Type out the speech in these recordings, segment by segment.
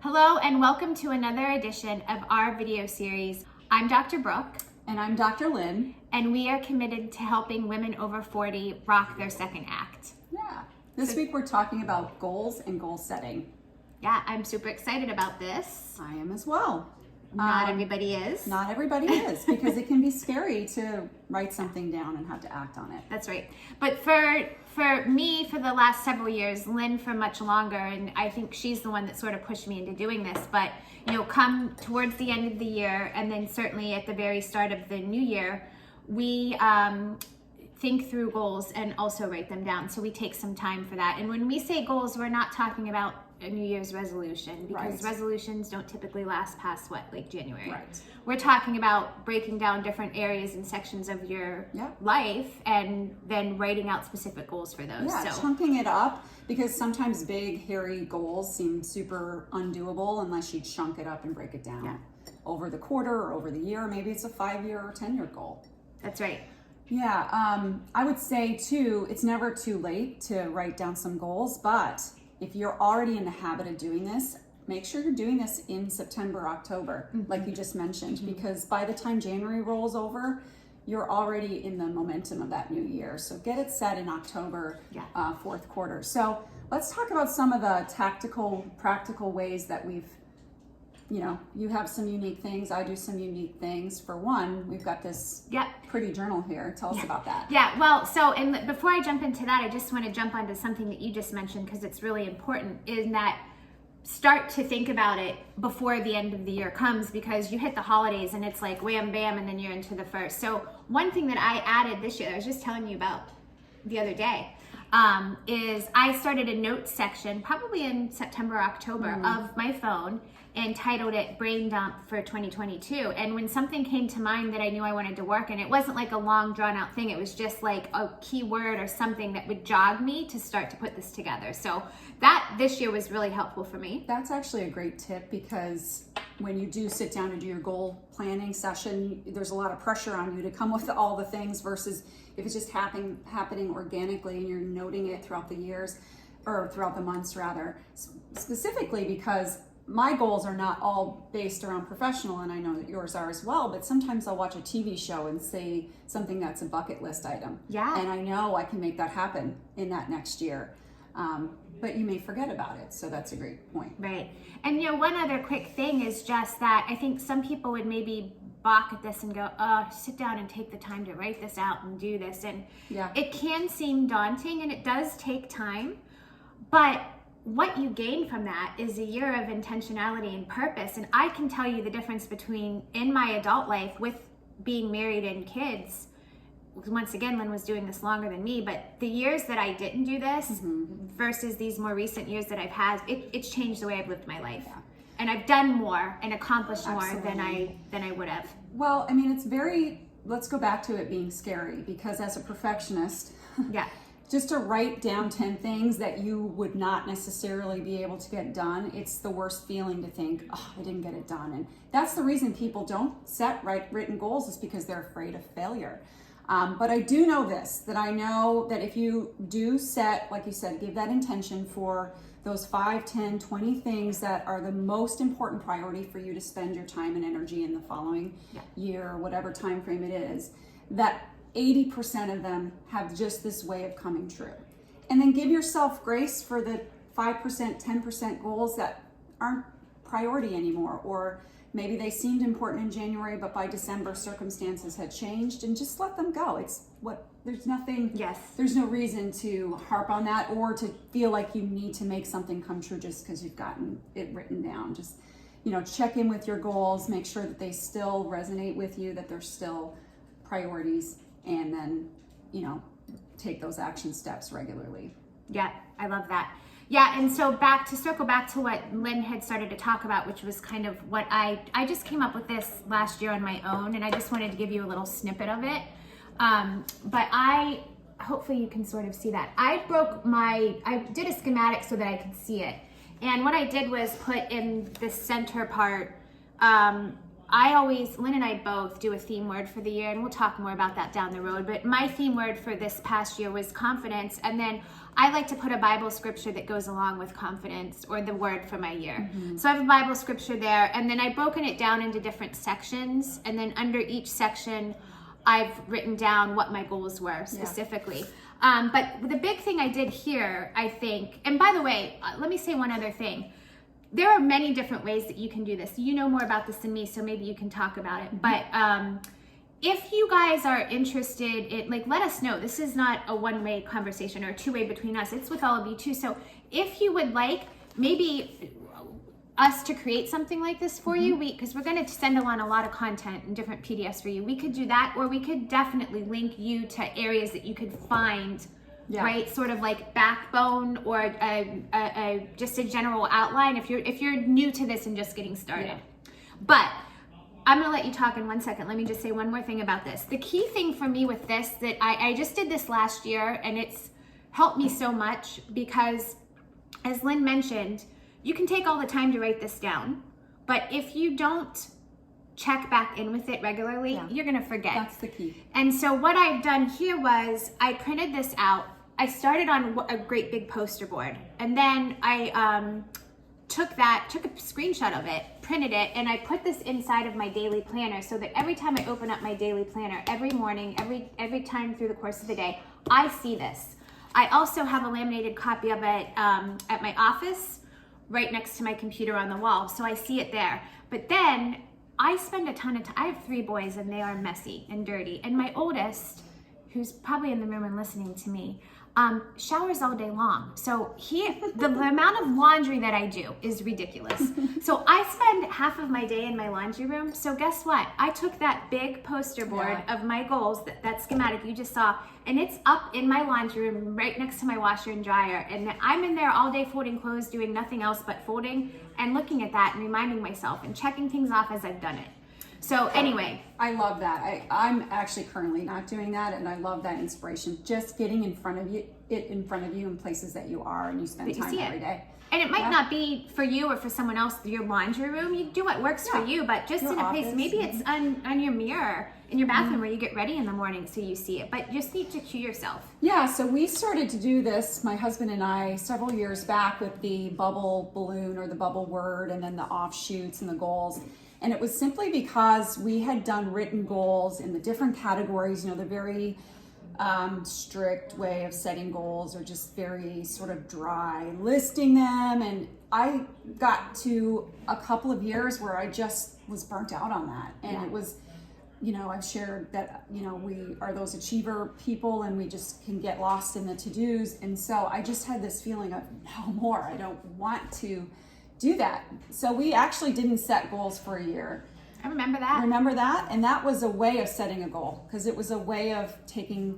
Hello and welcome to another edition of our video series. I'm Dr. Brooke. And I'm Dr. Lynne. And we are committed to helping women over 40 rock their second act. Yeah. This week we're talking about goals and goal setting. Yeah, I'm super excited about this. I am as well. Not everybody is. Not everybody is, because it can be scary to write something down and have to act on it. That's right. But for me, for the last several years, Lynn for much longer, and I think she's the one that sort of pushed me into doing this, but come towards the end of the year, and then certainly at the very start of the new year, we think through goals and also write them down. So we take some time for that. And when we say goals, we're not talking about a New Year's resolution, because resolutions don't typically last past January. Right. We're talking about breaking down different areas and sections of your life and then writing out specific goals for those. Yeah, chunking it up, because sometimes big, hairy goals seem super undoable unless you chunk it up and break it down over the quarter or over the year. Maybe it's a 5-year or 10-year goal. That's right. Yeah, I would say too, it's never too late to write down some goals, but if you're already in the habit of doing this, make sure you're doing this in September, October, like you just mentioned, because by the time January rolls over, you're already in the momentum of that new year. So get it set in October, fourth quarter. So let's talk about some of the tactical, practical ways that we've, you have some unique things, I do some unique things. For one, we've got this pretty journal here. Tell us about that. Yeah, well, and before I jump into that, I just want to jump onto something that you just mentioned, because it's really important, in that start to think about it before the end of the year comes, because you hit the holidays and it's like wham, bam, and then you're into the first. So one thing that I added this year, I was just telling you about the other day, is I started a notes section probably in September, October of my phone, and titled it Brain Dump for 2022. And when something came to mind that I knew I wanted to work in, it wasn't like a long drawn out thing. It was just like a keyword or something that would jog me to start to put this together. So that this year was really helpful for me. That's actually a great tip, because when you do sit down and do your goal planning session, there's a lot of pressure on you to come with all the things, versus if it's just happening organically and you're noting it throughout the years, or throughout the months rather, specifically because my goals are not all based around professional, and I know that yours are as well, but sometimes I'll watch a TV show and say something that's a bucket list item. Yeah. And I know I can make that happen in that next year. But you may forget about it. So that's a great point. Right. And one other quick thing is just that I think some people would maybe balk at this and go, sit down and take the time to write this out and do this. And it can seem daunting, and it does take time, but what you gain from that is a year of intentionality and purpose. And I can tell you the difference between in my adult life with being married and kids. Once again, Lynn was doing this longer than me, but the years that I didn't do this versus these more recent years that I've had, it's changed the way I've lived my life. Yeah. And I've done more and accomplished more than I would have. Well, I mean, let's go back to it being scary, because as a perfectionist, just to write down 10 things that you would not necessarily be able to get done, it's the worst feeling to think, I didn't get it done. And that's the reason people don't set written goals, is because they're afraid of failure. But I do know this, that I know that if you do set, like you said, give that intention for those 5, 10, 20 things that are the most important priority for you to spend your time and energy in the following year, whatever time frame it is, that 80% of them have just this way of coming true. And then give yourself grace for the 5%, 10% goals that aren't priority anymore, or maybe they seemed important in January, but by December circumstances had changed, and just let them go. There's no reason to harp on that, or to feel like you need to make something come true just because you've gotten it written down. Just, check in with your goals, make sure that they still resonate with you, that they're still priorities, and then, take those action steps regularly. Yeah, I love that. Yeah, and so circle back to what Lynn had started to talk about, which was kind of what I just came up with this last year on my own, and I just wanted to give you a little snippet of it. But hopefully you can sort of see that. I did a schematic so that I could see it. And what I did was put in the center part, Lynn and I both do a theme word for the year, and we'll talk more about that down the road. But my theme word for this past year was confidence. And then I like to put a Bible scripture that goes along with confidence, or the word for my year. So I have a Bible scripture there, and then I've broken it down into different sections. And then under each section, I've written down what my goals were specifically. But the big thing I did here, I think, and by the way, let me say one other thing. There are many different ways that you can do this. You know more about this than me, so maybe you can talk about it. But if you guys are interested in, like, let us know. This is not a one-way conversation or a two-way between us. It's with all of you too. So if you would like maybe us to create something like this for you, because we're going to send along a lot of content and different PDFs for you. We could do that, or we could definitely link you to areas that you could find, right? Sort of like backbone, or just a general outline if you're new to this and just getting started. But I'm gonna let you talk in 1 second. Let me just say one more thing about this. The key thing for me with this, that I just did this last year, and it's helped me so much, because as Lynn mentioned, you can take all the time to write this down, but if you don't check back in with it regularly, you're gonna forget. That's the key. And so what I've done here was I printed this out. I started on a great big poster board, and then I took a screenshot of it, printed it, and I put this inside of my daily planner, so that every time I open up my daily planner, every morning, every time through the course of the day, I see this. I also have a laminated copy of it at my office, right next to my computer on the wall, so I see it there. But then I spend a ton of time. I have 3 boys, and they are messy and dirty, and my oldest, who's probably in the room and listening to me, showers all day long. So the amount of laundry that I do is ridiculous. So I spend half of my day in my laundry room. So guess what? I took that big poster board of my goals, that schematic you just saw, and it's up in my laundry room right next to my washer and dryer. And I'm in there all day folding clothes, doing nothing else but folding and looking at that and reminding myself and checking things off as I've done it. So anyway, I love that. I'm actually currently not doing that, and I love that inspiration. Just getting in front of you in places that you are, and you spend time every day. And it might not be for you or for someone else, your laundry room. You do what works for you, but just your in a place, maybe it's on your mirror in your bathroom where you get ready in the morning so you see it, but you just need to cue yourself. Yeah, so we started to do this, my husband and I, several years back, with the bubble balloon, or the bubble word, and then the offshoots and the goals. And it was simply because we had done written goals in the different categories, the very strict way of setting goals, or just very sort of dry listing them. And I got to a couple of years where I just was burnt out on that. And it was, I've shared that, we are those achiever people, and we just can get lost in the to-dos. And so I just had this feeling of no more. I don't want to do that. So we actually didn't set goals for a year. I remember that. And that was a way of setting a goal, because it was a way of taking,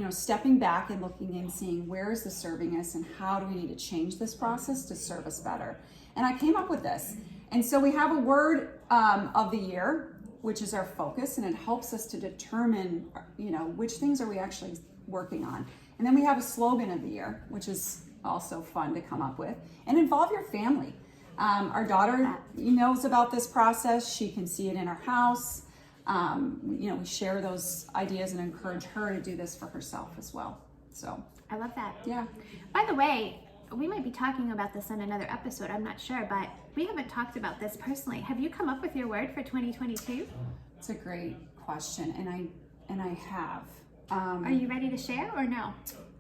stepping back and looking and seeing, where is this serving us, and how do we need to change this process to serve us better. And I came up with this. And so we have a word of the year, which is our focus, and it helps us to determine, which things are we actually working on. And then we have a slogan of the year, which is also fun to come up with, and involve your family. Our daughter knows about this process. She can see it in our house. We share those ideas and encourage her to do this for herself as well. So I love that. Yeah. By the way, we might be talking about this on another episode. I'm not sure, but we haven't talked about this personally. Have you come up with your word for 2022? It's a great question, and I have. Are you ready to share or no?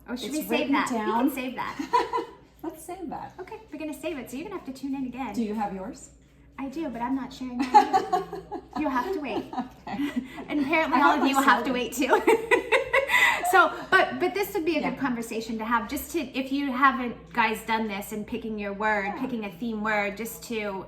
Or should we save written that? down. We can save that. Let's save that. Okay, we're gonna save it, so you're gonna have to tune in again. Do you have yours? I do, but I'm not sharing that. You'll have to wait. Okay. And apparently all of you will have to wait too. So, but this would be a good conversation to have, just to, if you haven't guys done this and picking your word, picking a theme word, just to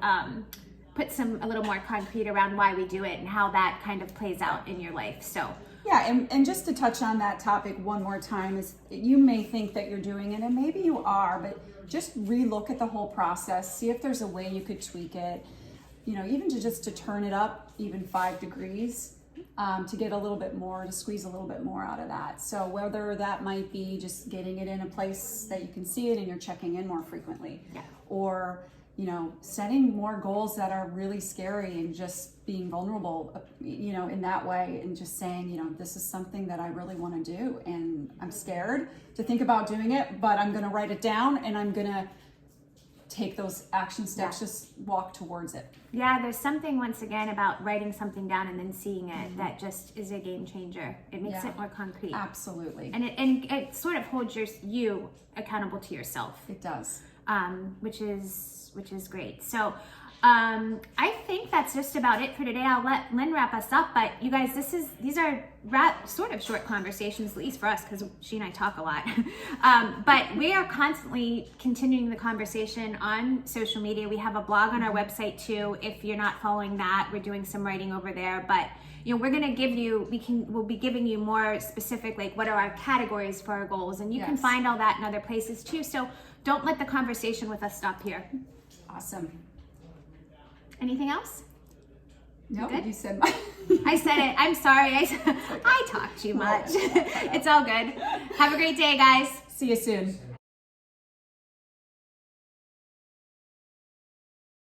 put a little more concrete around why we do it and how that kind of plays out in your life. So yeah, and just to touch on that topic one more time, is you may think that you're doing it, and maybe you are, but just relook at the whole process, see if there's a way you could tweak it, even to turn it up even 5 degrees, to get a little bit more, to squeeze a little bit more out of that. So whether that might be just getting it in a place that you can see it and you're checking in more frequently, or setting more goals that are really scary and just being vulnerable, in that way, and just saying, this is something that I really want to do and I'm scared to think about doing it, but I'm going to write it down and I'm going to take those action steps, just walk towards it. Yeah, there's something, once again, about writing something down and then seeing it that just is a game changer. It makes it more concrete. Absolutely. And it sort of holds you accountable to yourself. It does. Which is great. So I think that's just about it for today. I'll let Lynne wrap us up, but you guys, these are sort of short conversations, at least for us, because she and I talk a lot. But we are constantly continuing the conversation on social media. We have a blog on our website too. If you're not following that, we're doing some writing over there, but we're going to we'll be giving you more specific, like what are our categories for our goals, and you can find all that in other places too. So don't let the conversation with us stop here. Awesome. Anything else? No, you said I said it. I'm sorry. I talk too much. It's all good. Have a great day, guys. See you soon.